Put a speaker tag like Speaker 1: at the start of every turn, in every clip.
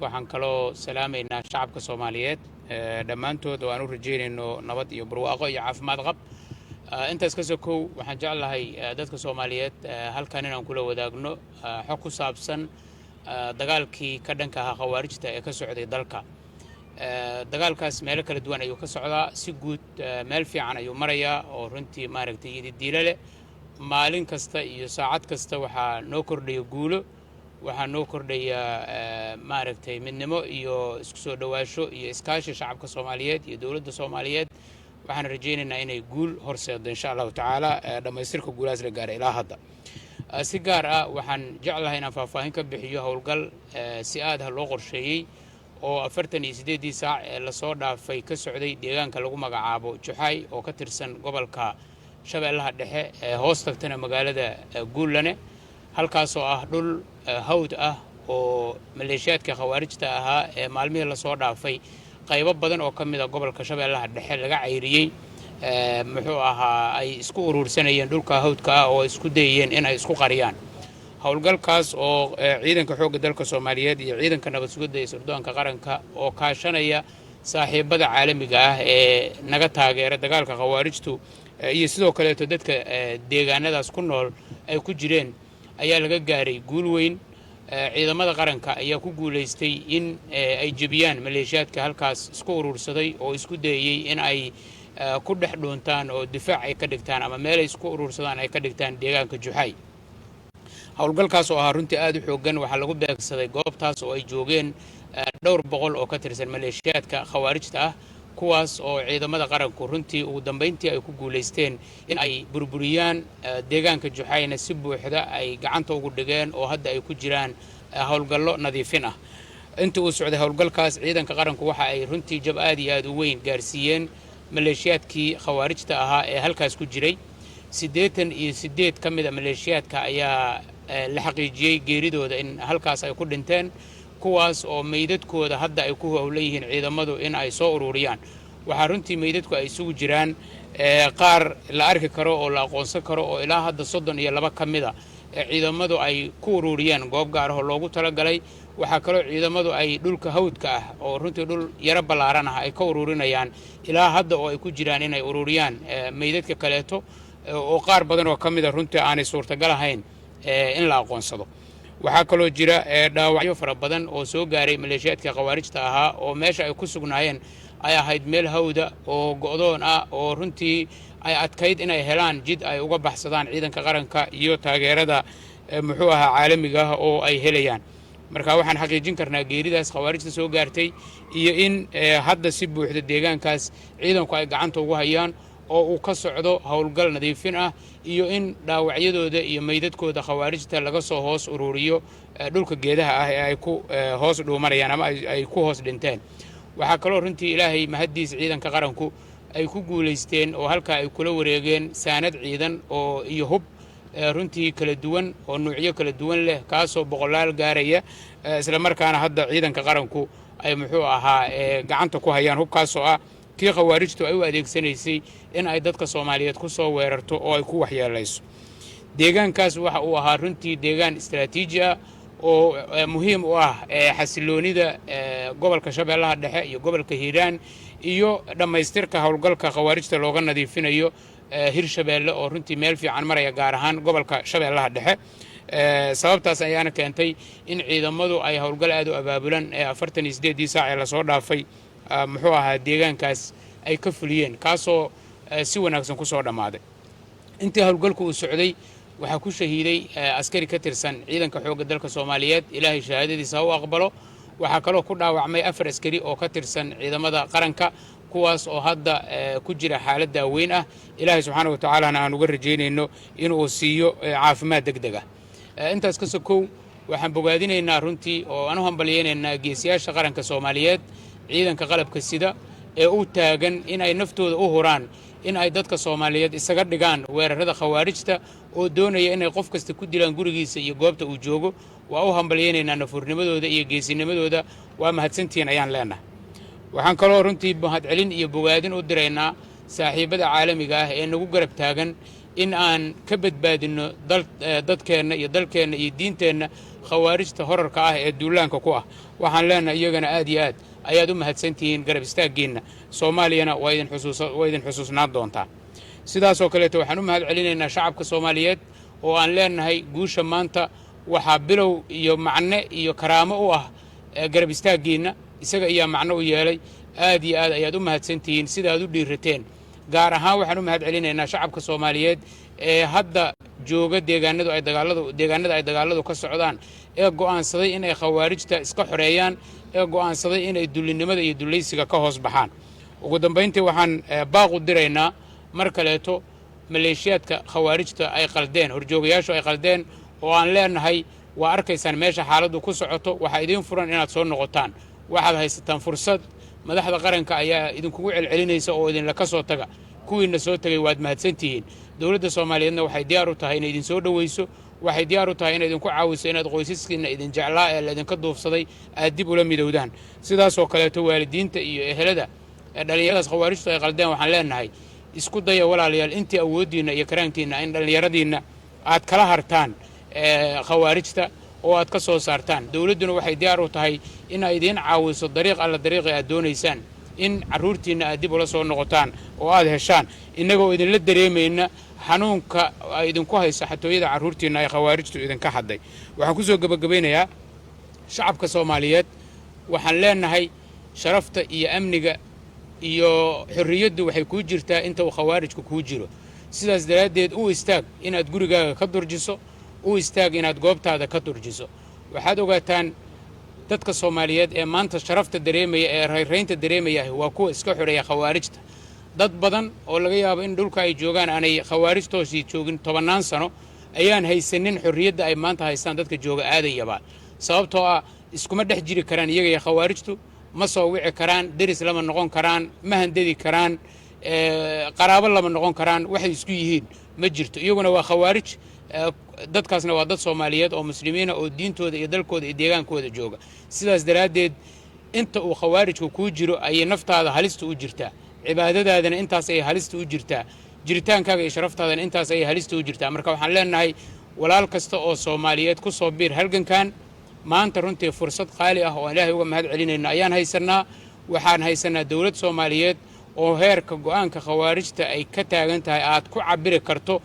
Speaker 1: waxaan kaloo salaamaynaa shacabka Soomaaliyeed dhammaantood oo aan u rajeynayno nabad iyo barwaaqo iyo caafimaad qab. intaas ka sokow waxaan jeclahay dadka Soomaaliyeed halkan inaan kula wadaagno xog ku saabsan dagaalkii ka dhanka ah khawaarijta ee ka socday dalka. dagaalkaas meelo kala duwan ayuu ka socdaa, si guud meel fiican ayuu marayaa oo runtii maaragtay yididiilo leh. maalin kasta iyo saacad kasta waxaa noo kordhaya guulo, waxaa noo kordhaya maaragtay midnimo iyo isku soo dhawaasho iyo iskaashi shacabka Soomaaliyeed iyo dawladda Soomaaliyeed. waxaan rajaynaynaa inay guul horseedo insha Allah taala dhamaystirka guulahaas la gaaray ilaa hadda. si gaar ah waxaan jeclahay inaan faahfaahin ka bixiyo howlgal si aad ah loo qorsheeyay oo 48 saac ee la soo dhaafay ka socday deegaanka lagu magacaabo Juxay oo ka tirsan gobolka Shabeellaha Dhexe ee hoos tagtana magaalada Guulane, halkaas oo ah dhul hawd ah oo maleeshiyaadka khawaarijta ahaa ee maalmihii la soo dhaafay qaybo badan oo kamid ah gobolka Shabeellaha Dhexe laga cayriyay. muxuu ahaa ay isku urursanayeen dhulka hawdka ah oo isku dayeen in ay isku qariyaan. howlgalkaas oo ciidanka xoogga dalka Soomaaliyeed iyo ciidanka nabad sugidda ee sirdoonka qaranka oo kaashanaya saaxiibada caalamiga ah ee naga taageera dagaalka khawaarijtu iyo sidoo kale dadka deegaanadaas ku nool ay ku jireen ayaa laga gaaray guul weyn. ciidamada qaranka ayaa ku guuleystay in ay jabiyaan maleeshiyaadka halkaas isku urursaday oo isku dayay in ay ku dhex dhuuntaan oo difaac ay ka dhigtaan ama meel ay isku urursadaan ay ka dhigtaan deegaanka Juxay. howlgalkaas oo ahaa runtii aad u xooggan waxaa lagu beegsaday goobtaas oo ay joogeen dhowr boqol oo ka tirsan maleeshiyaadka khawaarijta ah, kuwaas oo ciidamada qaranku runtii ugu dambeyntii ay ku guuleysteen in ay burburiyaan deegaanka Juxayna si buuxda ay gacanta ugu dhigeen oo hadda ay ku jiraan howlgallo nadiifin ah. intii uu socday howlgalkaas ciidanka qaranku waxa ay runtii jab aad iyo aad u weyn gaarsiiyeen maleeshiyaadkii khawaarijta ahaa ee halkaas ku jiray. 88 ka mid ah maleeshiyaadka ayaa la xaqiijiyay geeridooda in halkaas ay ku dhinteen, kuwaas oo meydadkooda hadda ay ku howlan yihiin ciidamadu in ay soo ururiyaan. waxaa runtii meydadku ay isugu jiraan qaar la arki karo oo la aqoonsan karo oo ilaa hadda 32 ka mid ah ciidamadu ay ku ururiyaan goob gaar ah oo loogu talagalay. waxaa kaloo ciidamadu ay dhulka hawdka ah oo runtii dhul yara ballaaran ah ay ka ururinayaan ilaa hadda oo ay ku jiraan inay ururiyaan meydadka kaleeto oo qaar badan oo ka mid ah runtii aanay suurtagal ahayn in la aqoonsado. waxaa kaloo jira dhaawacyo fara badan oo soo gaaray maleeshiyaadka khawaarijta ahaa oo meesha ay ku sugnaayeen ay ahayd meel hawda oo go'doon ah oo runtii ay adkayd inay helaan jid ay uga baxsadaan ciidanka qaranka iyo taageerada muxuu ahaa caalamiga ah oo ay helayaan. marka waxaan xaqiijin karnaa geeridaas khawaarijta soo gaartay iyo in hadda si buuxda deegaankaas ciidanku ay gacanta ugu hayaan oo uu ka socdo howlgal nadiifin ah iyo in dhaawacyadooda iyo meydadkooda khawaarijta laga soo hoos ururiyo dhulka geedaha ah ee ay ku hoos dhuumanayaan ama ay ku hoos dhinteen. waxaa kaloo runtii ilaahay mahadiis ciidanka qaranku ay ku guuleysteen oo halka ay kula wareegeen saanad ciidan oo iyo hub runtii kala duwan oo nuucyo kala duwan leh, kaasoo boqolaal gaaraya isla markaana hadda ciidanka qaranku ay muxuu ahaa gacanta ku hayaan hubkaasoo ah kii khawaarijtu ay u adeegsanaysay in ay dadka Soomaaliyeed ku soo weerarto oo ay ku waxyeelayso. deegaankaas waxa uu ahaa runtii deegaan istiraatiiji ah oo muhiim u ah xasiloonida gobolka Shabeellaha Dhexe iyo gobolka Hiiraan iyo dhamaystirka howlgalka khawaarijta looga nadiifinayo Hirshabeelle oo runtii meel fiican maraya gaar ahaan gobolka Shabeellaha Dhexe. sababtaas ayaana keentay in ciidamadu ay howlgal aad u abaabulan 48 saac ee la soo dhaafay muxuu ahaa deegaankaas ay ka fuliyeen, kaasoo si wanaagsan ku soo dhamaaday. intii howlgalku uu socday waxaa ku shahiiday askari ka tirsan ciidanka xoogga dalka Soomaaliyeed, ilaahay shahaadadiisa u aqbalo. waxaa kaloo ku dhaawacmay 4 askari oo ka tirsan ciidamada qaranka, kuwaas oo hadda ku jira xaalad daaweyn ah. ilaahay subxaanahu wa ta'aala aan uga rajaynayno inuu siiyo caafimaad degdeg ah. intaas ka sokow waxaan bogaadinaynaa runtii oo aan u hambalyeynaa geesiyaasha qaranka Soomaaliyeed, ciidanka qalabka sida ee u taagan in ay naftooda u huraan in ay dadka Soomaaliyeed isaga dhigaan weerarada khawaarijta oo doonaya inay qof kasta ku dilaan gurigiisa iyo goobta uu joogo. waa u hambalyeynaa nafurnimadooda iyo geesinimadooda. waa mahadsantiin ayaan leenahay. waxaan kaloo runtii mahadcelin iyo bogaadin u diraynaa saaxiibada caalamiga ah ee nagu garab taagan in aan ka badbaadinno dadkeenna iyo dalkeenna iyo diinteenna khawaarijta horarka ah ee duulaanka ku ah. waxaan leenahay iyagana aad iyo aad ayaad u mahadsantihiin garab istaaggiinna. soomaaliyana waa idin xusuusnaan doontaa. sidaasoo kaleeto waxaan u mahad celinaynaa shacabka soomaaliyeed oo aan leenahay guusha maanta waxaa bilow iyo macne iyo karaamo u ah garab istaaggiinna. isaga ayaa macno u yeelay. aad iyo aad ayaad u mahadsantihiin sida aad u dhiirateen. gaar ahaan waxaan u mahad celinaynaa shacabka soomaaliyeed ee hadda jooga deegaanada ay dagaaladu ka socdaan, ee go'aansaday inay khawaarijta iska xoreeyaan, ee go'aansaday inay dullinimada iyo dullaysiga ka hoos baxaan. ugu dambayntii waxaan baaq u diraynaa mar kaleeto maleeshiyaadka khawaarijta ay qaldeen, horjoogayaashu ay qaldeen, oo aan leenahay waa arkaysaan meesha xaaladdu ku socoto. waxaa idiin furan inaad soo noqotaan. waxaad haysataan fursad. madaxda qaranka ayaa idinkugu celcelinaysa oo idinla ka soo taga. kuwiina soo tagay waad mahadsantihiin. dowladda soomaaliyeedna waxay diyaar u tahay inay idin soo dhowayso. waxay diyaar u tahay inay idinku caawiso inaad qoysaskiinna idin jeclaa ee laydinka duufsaday aad dib ula midowdaan. sidaasoo kaleeto waalidiinta iyo ehelada dhallinyaradaas khawaarijtu ay qaldeen waxaan leenahay isku daya walaalayaal intii awooddiinna iyo karaankiinna in dhallinyaradiinna aad kala hartaan khawaarijta oo aad ka soo saartaan. dowladduna waxay diyaar u tahay inay idiin caawiso dariiq alla dariiqii aad doonaysaan in carruurtiinna aad dib ula soo noqotaan oo aad heshaan, innagoo idinla dareemayna xanuunka ay idinku haysa xatooyada carruurtiinna ay khawaarijtu idinka hadday. waxaan ku soo gebagabaynayaa shacabka soomaaliyeed waxaan leenahay sharafta iyo amniga iyo xorriyaddu waxay kuu jirtaa inta uu khawaarijku kuu jiro. sidaas daraaddeed u istaag inaad gurigaaga ka durjiso. u istaag inaad goobtaada ka durjiso. waxaad ogaataan dadka soomaaliyeed ee maanta sharafta dareemaya ee rayraynta dareemaya waa kuwa iska xoreeya khawaarijta. dad badan oo laga yaabo in dhulka ay joogaan aanay khawaarijtoosii joogin 10 sano ayaan haysanin xorriyadda ay maanta haystaan dadka jooga aadayaba. sababtoo ah iskuma dhex jiri karaan iyaga iyo khawaarijtu, ma soo wici karaan, deris lama noqon karaan, ma handadi karaan, qaraabo lama noqon karaan. waxay isku yihiin ma jirto. iyaguna waa khawaarij. dadkaasna waa dad soomaaliyeed oo muslimiina oo diintooda iyo dalkooda iyo deegaankooda jooga. sidaas daraaddeed inta uu khawaarijku kuu jiro ayay naftaada halista u jirtaa. cibaadadaadana intaas ayay halista u jirtaa. jiritaankaaga iyo sharaftaadana intaas ayay halista u jirtaa. marka waxaan leenahay walaal kasta oo soomaaliyeed ku soo biir halgankan. maanta runtii fursad qaali ah oo ilaahay uga mahad celinayna ayaan haysanaa. waxaan haysanaa dowlad soomaaliyeed oo heerka go'aanka khawaarijta ay ka taagan tahay aad ku cabiri karto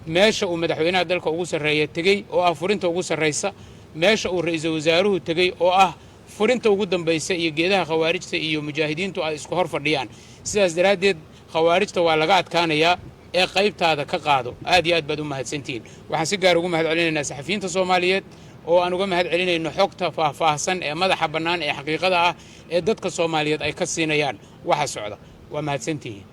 Speaker 1: meesha uu madaxweynaha dalka ugu sarreeya tegey oo ah furinta ugu sarraysa, meesha uu ra'iisul wasaaruhu tegey oo ah furinta ugu dambaysa, iyo geedaha khawaarijta iyo mujaahidiintu ay isku hor fadhiyaan. sidaas daraaddeed khawaarijta waa laga adkaanayaa ee qaybtaada ka qaado. aad iyo aad baad u mahadsantihiin. waxaan si gaar ugu mahad celinaynaa saxafiyiinta soomaaliyeed oo aan uga mahad celinayno xogta faahfaahsan ee madaxa bannaan ee xaqiiqada ah ee dadka soomaaliyeed ay ka siinayaan waxa socda. waa mahadsantihiin.